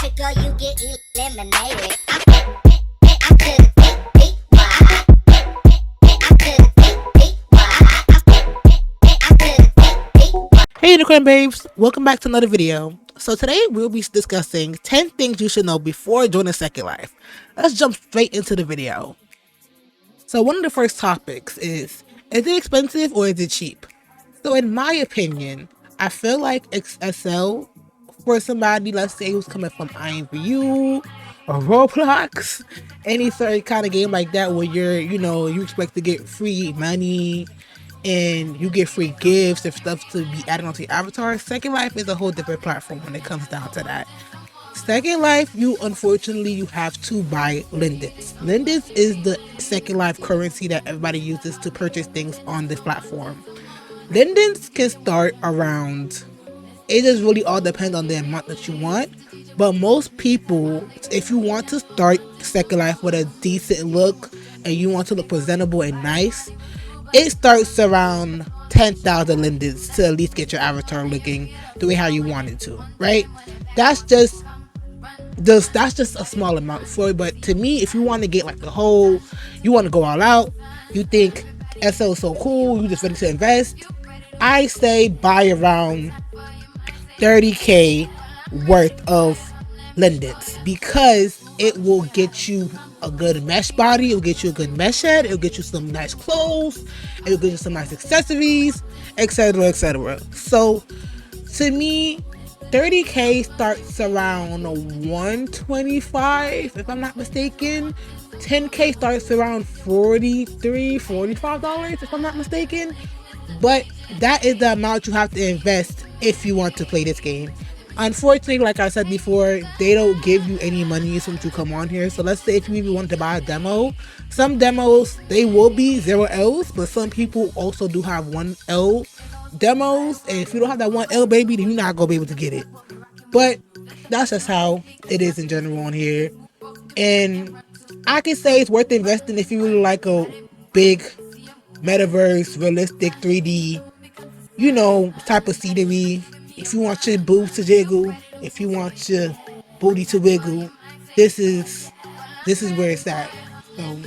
trigger, you get eliminated. I could've take why. I could've take why. I could've take why. Hey Unicorn Babes, welcome back to another video. So today we'll be discussing 10 things you should know before joining Second Life. Let's jump straight into the video. So one of the first topics is it expensive or is it cheap? So in my opinion, I feel like XSL for somebody, let's say who's coming from IMVU or Roblox, any certain kind of game like that where you expect to get free money and you get free gifts and stuff to be added onto your avatar. Second Life is a whole different platform when it comes down to that. Second Life, you have to buy Lindens. Lindens is the Second Life currency that everybody uses to purchase things on this platform. Lindens can start around, it just really all depends on the amount that you want. But most people, if you want to start Second Life with a decent look and you want to look presentable and nice, it starts around 10,000 lindens to at least get your avatar looking the way how you want it to, right? That's just a small amount for it. But to me, if you want to get like you want to go all out, you think SL is so cool, you just ready to invest, I say buy around 30k worth of lindens because it will get you a good mesh body, it'll get you a good mesh head, it'll get you some nice clothes, it'll get you some nice accessories, etc, etc. So to me, 30k starts around 125 if I'm not mistaken. 10k starts around $45 if I'm not mistaken. But that is the amount you have to invest if you want to play this game. Unfortunately, like I said before, they don't give you any money since you come on here. So let's say if you even want to buy a demo, some demos, they will be 0 Ls, but some people also do have 1 L demos. And if you don't have that 1 L, baby, then you're not going to be able to get it. But that's just how it is in general on here. And I can say it's worth investing if you really like a big metaverse, realistic 3D, type of scenery. If you want your boobs to jiggle, if you want your booty to wiggle, this is where it's at. So,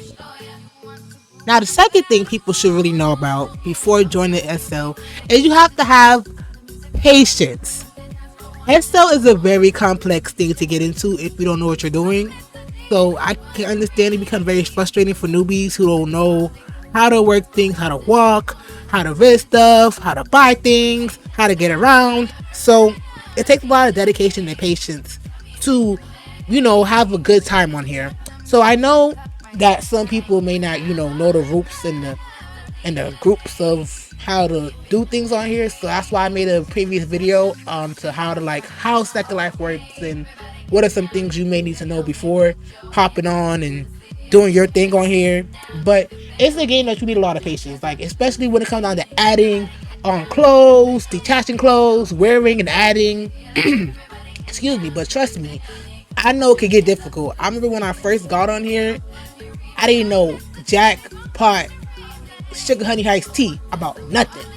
now the second thing people should really know about before joining SL is you have to have patience. SL is a very complex thing to get into if you don't know what you're doing. So I can understand it becomes very frustrating for newbies who don't know how to work things, how to walk, how to risk stuff, how to buy things, how to get around. So it takes a lot of dedication and patience to, have a good time on here. So I know that some people may not, know the ropes and the groups of how to do things on here. So that's why I made a previous video to how Second Life works and what are some things you may need to know before hopping on and doing your thing on here. But it's a game that you need a lot of patience, like especially when it comes down to adding on clothes, detaching clothes, wearing and adding. Excuse me, but trust me, I know it could get difficult. I remember when I first got on here, I didn't know jackpot sugar honey iced tea about nothing.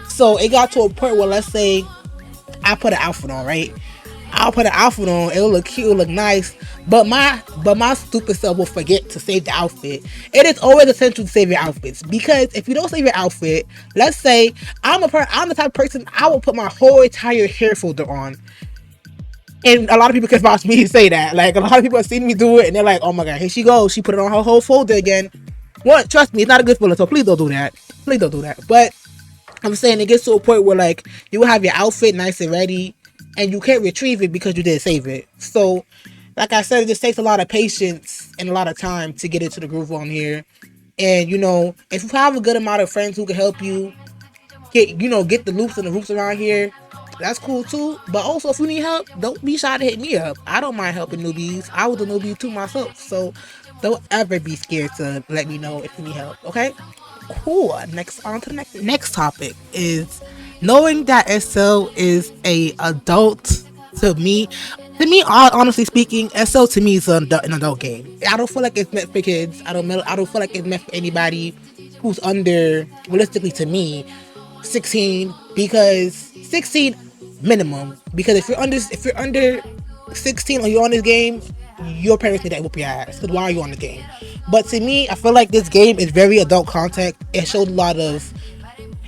So it got to a point where, let's say I put an outfit on, right? I'll put an outfit on, it'll look cute, it'll look nice, but my stupid self will forget to save the outfit. It is always essential to save your outfits, because if you don't save your outfit, let's say I'm the type of person, I will put my whole entire hair folder on. And a lot of people can vouch me and say that. Like, a lot of people have seen me do it and they're like, oh my god, here she goes, she put it on her whole folder again. One, trust me, it's not a good feeling, so please don't do that. Please don't do that. But I'm saying it gets to a point where like you will have your outfit nice and ready and you can't retrieve it because you didn't save it. So, like I said, it just takes a lot of patience and a lot of time to get into the groove on here. And if you have a good amount of friends who can help you get the loops and the hoops around here, that's cool too. But also, if you need help, don't be shy to hit me up. I don't mind helping newbies. I was a newbie too myself. So don't ever be scared to let me know if you need help. Okay? Cool. On to the next topic is knowing that SL is a adult. To me, honestly speaking, SL to me is an adult game. I don't feel like it's meant for kids. I don't feel like it's meant for anybody who's under, realistically to me, 16, because 16 minimum. Because if you're under 16 or you're on this game, your parents need to whoop your ass. Because why are you on the game? But to me, I feel like this game is very adult content. It shows a lot of.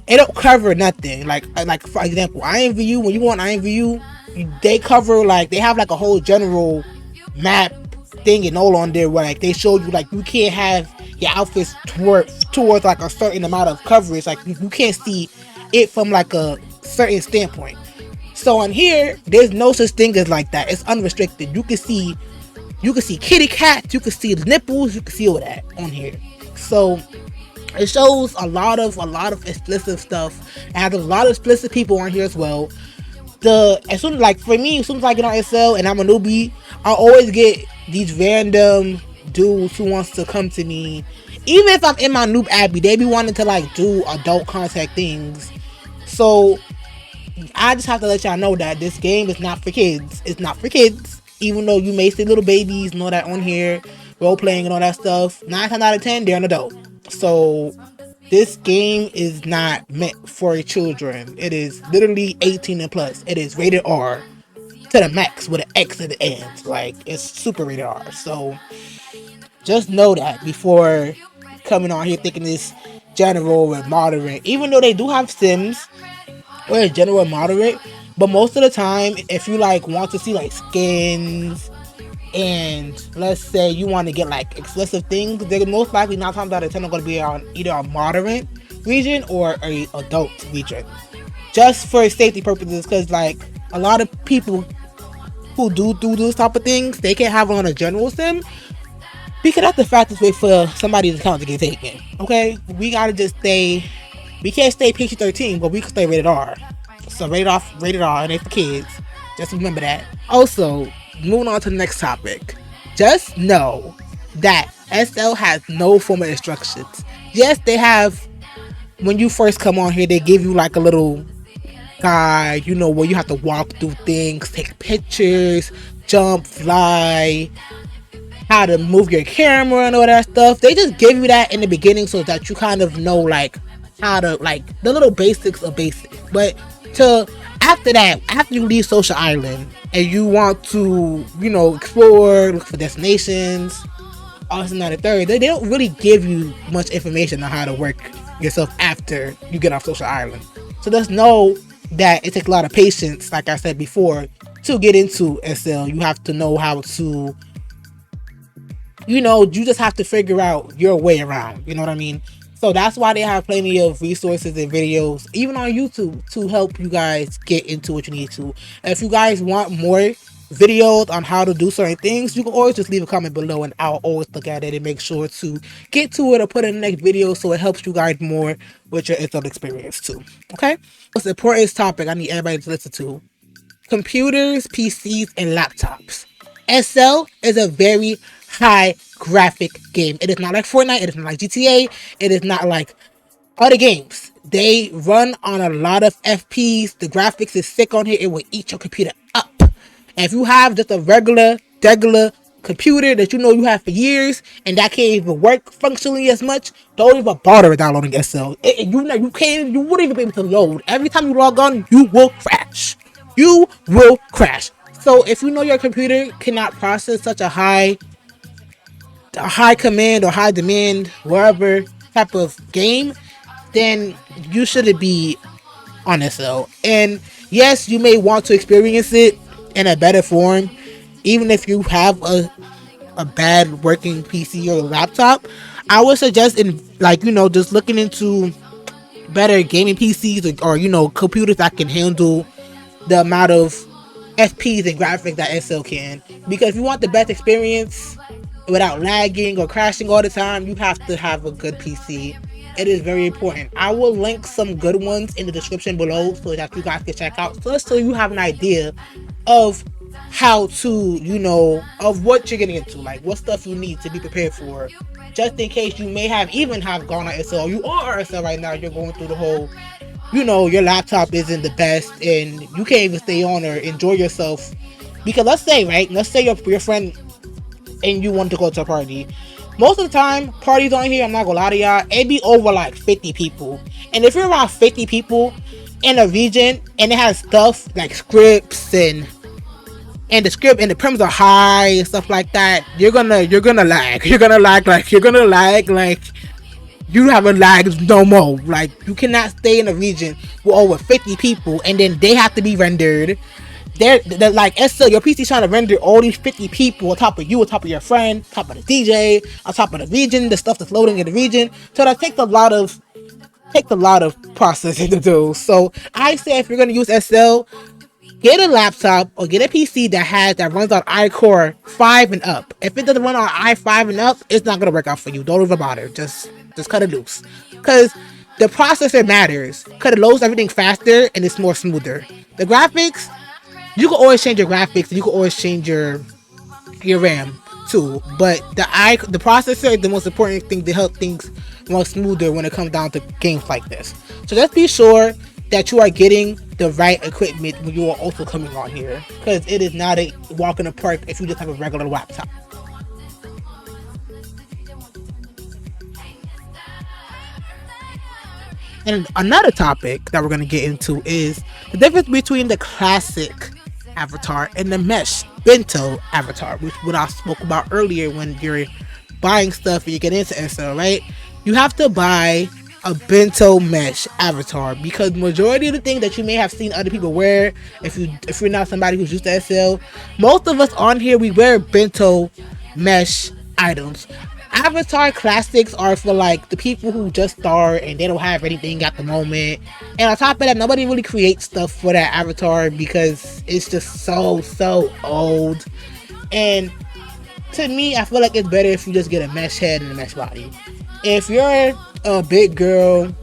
It don't cover nothing. Like for example, IMVU. When you go on IMVU, they cover like they have like a whole general map thing and all on there where like they show you like you can't have your outfits towards like a certain amount of coverage. Like you can't see it from like a certain standpoint. So on here, there's no such thing as like that. It's unrestricted. You can see kitty cats, you can see the nipples, you can see all that on here. So it shows a lot of explicit stuff. It has a lot of explicit people on here as well. As soon like for me, as soon as I get on SL and I'm a newbie, I always get these random dudes who wants to come to me. Even if I'm in my noob abbey, they be wanting to like do adult contact things. So I just have to let y'all know that this game is not for kids. It's not for kids. Even though you may see little babies and all that on here, role playing and all that stuff, 9 times out of 10 they're an adult. So this game is not meant for children. It is literally 18 and plus. It is rated R to the max with an X at the end. Like, it's super rated R. So just know that before coming on here thinking this general and moderate. Even though they do have sims where it's general and moderate, but most of the time, if you like want to see like skins and let's say you want to get like exclusive things, they're most likely 9 times out of 10 are going to be on either a moderate region or a adult region, just for safety purposes. Because like a lot of people who do those type of things, they can't have it on a general sim because that's the fastest way for somebody's account to get taken. Okay, we gotta just stay. We can't stay PG-13, but we can stay rated R. So rated R, and it's for kids. Just remember that. Also, moving on to the next topic. Just know that SL has no formal instructions. Yes, they have. When you first come on here, they give you like a little guide, you know, where you have to walk through things, take pictures, jump, fly, how to move your camera and all that stuff. They just give you that in the beginning so that you kind of know like how to like the little basics of basics. But after that, after you leave Social Island and you want to, you know, explore, look for destinations, also not a third, they don't really give you much information on how to work yourself after you get off Social Island. So just know that it takes a lot of patience, like I said before, to get into SL. You have to know how to, you know, you just have to figure out your way around, you know what I mean? So that's why they have plenty of resources and videos, even on YouTube, to help you guys get into what you need to. And if you guys want more videos on how to do certain things, you can always just leave a comment below and I'll always look at it and make sure to get to it or put it in the next video so it helps you guys more with your insult experience too. Okay? Most important topic I need everybody to listen to: computers, PCs, and laptops. SL is a very high graphic game. It is not like Fortnite, it is not like GTA, it is not like other games. They run on a lot of FPs. The graphics is sick on here. It will eat your computer up. And if you have just a regular computer that you know you have for years and that can't even work functionally as much, don't even bother with downloading SL. You wouldn't even be able to load. Every time you log on, you will crash. You will crash. So if you know your computer cannot process such a high command or high demand, whatever type of game, then you shouldn't be on SL. And yes, you may want to experience it in a better form, even if you have a bad working PC or laptop. I would suggest just looking into better gaming PCs or you know, computers that can handle the amount of FPs and graphics that SL can. Because if you want the best experience without lagging or crashing all the time, you have to have a good PC. It is very important. I will link some good ones in the description below so that you guys can check out, so you have an idea of how to, you know, of what you're getting into, like what stuff you need to be prepared for, just in case you may have gone on SL. You are SL right now, you're going through the whole, you know, your laptop isn't the best and you can't even stay on or enjoy yourself. Because let's say your friend and you want to go to a party. Most of the time, parties on here, I'm not gonna lie to y'all, it be over like 50 people. And if you're around 50 people in a region and it has stuff like scripts and and the script and the prems are high and stuff like that, you're gonna lag. You're gonna lag like you haven't lagged no more. Like, you cannot stay in a region with over 50 people and then they have to be rendered. They're like, still your PC's trying to render all these 50 people on top of you, on top of your friend, on top of the DJ, on top of the region, the stuff that's loading in the region. So that takes a lot of processing to do. So I say, if you're gonna use SL, get a laptop or get a PC that runs on iCore 5 and up. If it doesn't run on i5 and up, it's not gonna work out for you. Don't even bother. Just cut it loose. Because the processor matters. Because it loads everything faster and it's more smoother. The graphics, you can always change your graphics and you can always change your RAM too. But the processor is the most important thing to help things run smoother when it comes down to games like this. So just be sure that you are getting the right equipment when you are also coming on here, because it is not a walk in the park if you just have a regular laptop. And another topic that we're going to get into is the difference between the classic avatar and the mesh bento avatar, which what I spoke about earlier. When you're buying stuff and you get into SL, right? You have to buy a bento mesh avatar, because majority of the things that you may have seen other people wear, if you're not somebody who's used to SL, most of us on here, we wear bento mesh items. Avatar classics are for like the people who just start and they don't have anything at the moment. And on top of that, nobody really creates stuff for that avatar because it's just so old. And to me, I feel like it's better if you just get a mesh head and a mesh body. If you're a big girl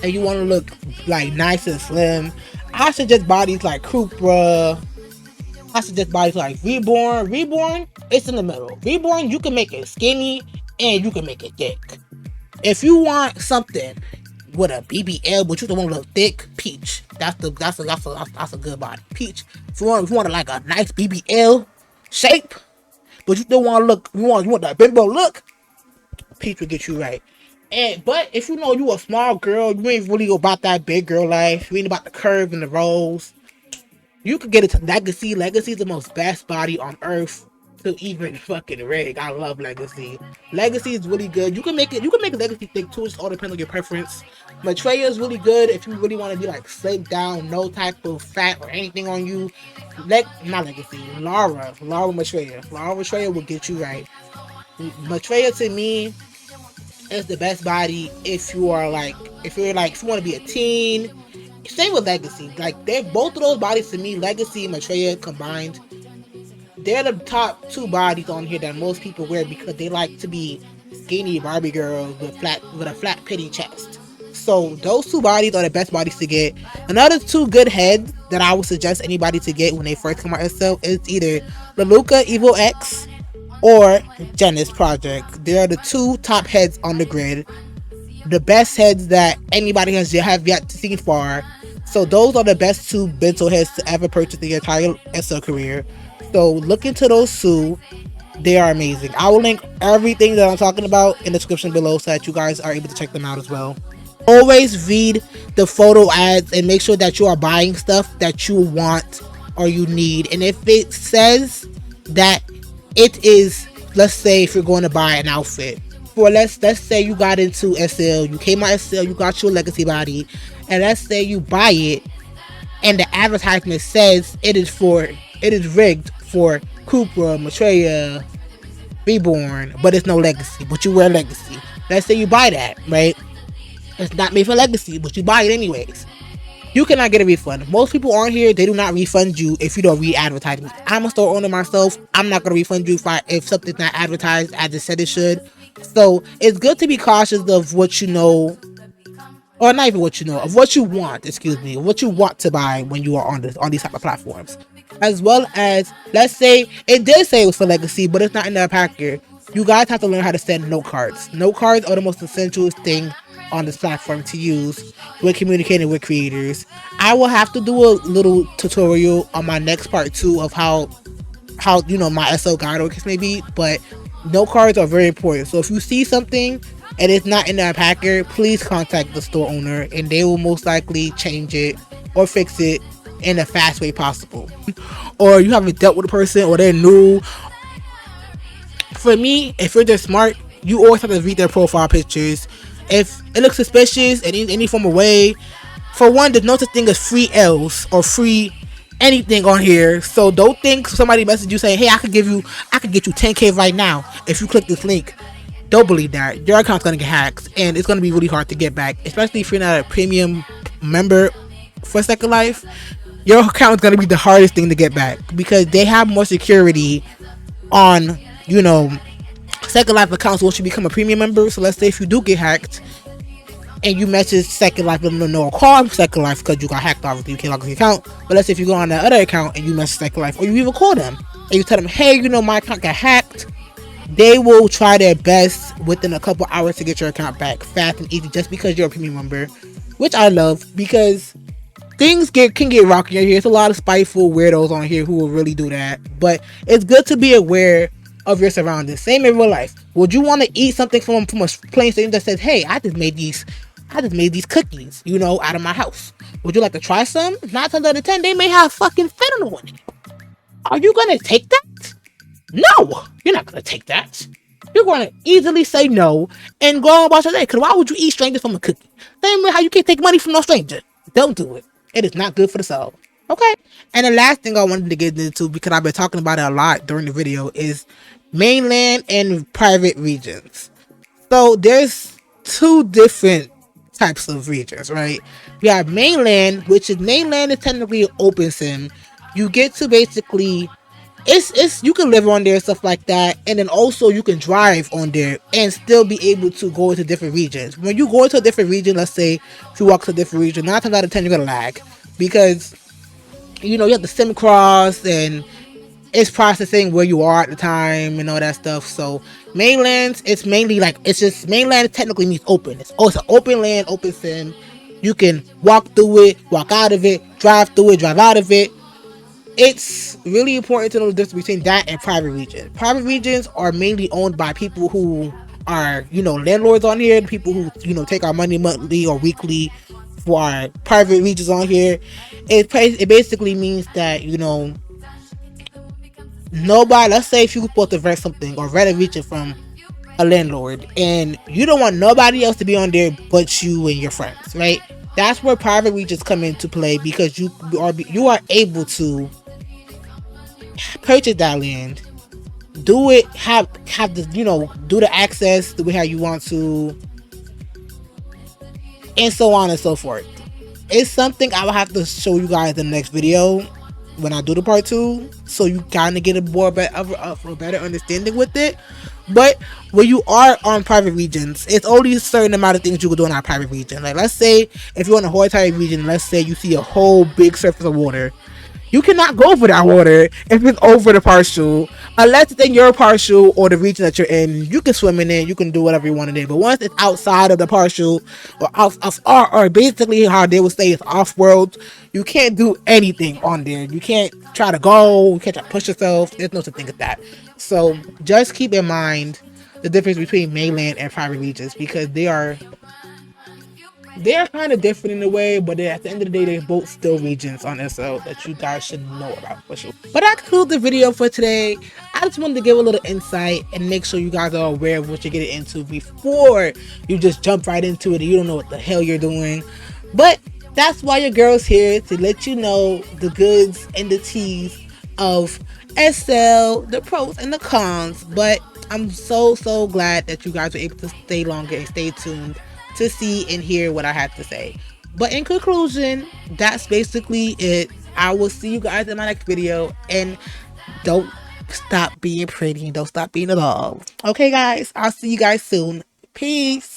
and you want to look like nice and slim, I suggest bodies like Cupra. I suggest bodies like Reborn. Reborn, it's in the middle. Reborn, you can make it skinny and you can make it thick. If you want something with a BBL but you don't want to look thick, Peach. That's a good body. Peach. If you want like a nice BBL shape, but you still want to look, you want that bimbo look, Peach will get you right. But if you know you a small girl, you ain't really about that big girl life, you ain't about the curve and the rolls, you could get it to Legacy. Legacy is the most best body on earth to even fucking rig. I love Legacy. Legacy is really good. You can make Legacy thick too. It all depends on your preference. Maitreya is really good if you really want to be like slick down, no type of fat or anything on you. Not Legacy. Lara Maitreya. Lara Maitreya will get you right. Maitreya to me is the best body if you want to be a teen. Same with Legacy. Like, they're both of those bodies to me, Legacy and Maitreya combined, they're the top two bodies on here that most people wear because they like to be skinny Barbie girls with a flat pity chest. So those two bodies are the best bodies to get. Another two good heads that I would suggest anybody to get when they first come out SL is either Leluca Evo X or Genesis Project. They are the two top heads on the grid. The best heads that anybody have yet to see far. So those are the best two bento heads to ever purchase in your entire SL career. So look into those two. They are amazing. I will link everything that I'm talking about in the description below so that you guys are able to check them out as well. Always read the photo ads and make sure that you are buying stuff that you want or you need. And if it says that it is, let's say if you're going to buy an outfit, for let's say you got into SL, you came out SL, you got your Legacy body, and let's say you buy it and the advertisement says it is rigged for Cupra, Maitreya, Reborn, but it's no Legacy, but you wear Legacy. Let's say you buy that, right? It's not made for Legacy, but you buy it anyways. You cannot get a refund. Most people on here, they do not refund you if you don't read advertisements. I'm a store owner myself. I'm not going to refund you if something's not advertised as it said it should. So it's good to be cautious of what you know, or not even what you know, of what you want, what you want to buy when you are on these type of platforms. As well as, let's say it did say it was for Legacy, but it's not in the packer. You guys have to learn how to send note cards. Note cards are the most essential thing on this platform to use when communicating with creators. I will have to do a little tutorial on my next part 2 of how my SL guide or case may be, but note cards are very important. So if you see something and it's not in the packer, please contact the store owner and they will most likely change it or fix it in the fast way possible. Or you haven't dealt with a person, or they're new. For me, if you're just smart, you always have to read their profile pictures. If it looks suspicious in any form of way, for one, there's no such thing as free L's or free anything on here. So don't think somebody messaged you saying, "Hey, I could get you 10K right now if you click this link." Don't believe that. Your account's gonna get hacked, and it's gonna be really hard to get back, especially if you're not a premium member for Second Life. Your account is gonna be the hardest thing to get back because they have more security on, Second Life accounts once you become a premium member. So let's say if you do get hacked and you message Second Life, let them know, call Second Life because you got hacked. Obviously, you can't log in your account. But let's say if you go on that other account and you message Second Life, or you even call them and you tell them, "Hey, my account got hacked," they will try their best within a couple hours to get your account back fast and easy, just because you're a premium member, which I love because things can get rocky here. There's a lot of spiteful weirdos on here who will really do that, but it's good to be aware of your surroundings. Same in real life. Would you want to eat something from a plain statement that says, "Hey, I just made these cookies, out of my house. Would you like to try some?" 9 times out of 10, they may have fucking fentanyl in it. Are you gonna take that? No, you're not gonna take that. You're gonna easily say no and go on about your day. Cause why would you eat strangers from a cookie? Same way how you can't take money from no stranger. Don't do it. It is not good for the soul. Okay. And the last thing I wanted to get into, because I've been talking about it a lot during the video, is mainland and private regions. So there's 2 different types of regions, right? You have mainland, which is technically an open sim. You get to basically, it's you can live on there, stuff like that, and then also you can drive on there and still be able to go into different regions. When you go into a different region, let's say if you walk to a different region, 9 times out of 10 you're gonna lag because you have the sim cross and it's processing where you are at the time and all that stuff. So mainland, it's mainly mainland technically means open. It's an open land, open sim. You can walk through it, walk out of it, drive through it, drive out of it. It's really important to know the difference between that and private regions. Private regions are mainly owned by people who are, landlords on here, the people who, take our money monthly or weekly for our private regions on here. It basically means that, nobody, let's say if you supposed to rent something or rent a region from a landlord and you don't want nobody else to be on there but you and your friends, right? That's where private regions come into play because you are able to purchase that land, do it, have the do the access the way how you want to, and so on and so forth. It's something I will have to show you guys in the next video when I do the part 2, so you kind of get a better understanding with it. But when you are on private regions, it's only a certain amount of things you can do in our private region. Like let's say if you're in a whole entire region, let's say you see a whole big surface of water, you cannot go over that water if it's over the partial, unless it's in your partial or the region that you're in. You can swim in it, you can do whatever you want in it. But once it's outside of the partial or basically how they would say it's off world, you can't do anything on there. You can't try to go, you can't try to push yourself. There's no such thing as that. So just keep in mind the difference between mainland and private regions because they're kind of different in a way, but at the end of the day, they're both still regions on SL that you guys should know about for sure. But that concludes the video for today. I just wanted to give a little insight and make sure you guys are aware of what you're getting into before you just jump right into it and you don't know what the hell you're doing. But that's why your girl's here, to let you know the goods and the teas of SL, the pros and the cons. But I'm so glad that you guys were able to stay longer and stay tuned to see and hear what I had to say. But in conclusion, that's basically it. I will see you guys in my next video, and don't stop being pretty and don't stop being alive. Okay guys, I'll see you guys soon. Peace.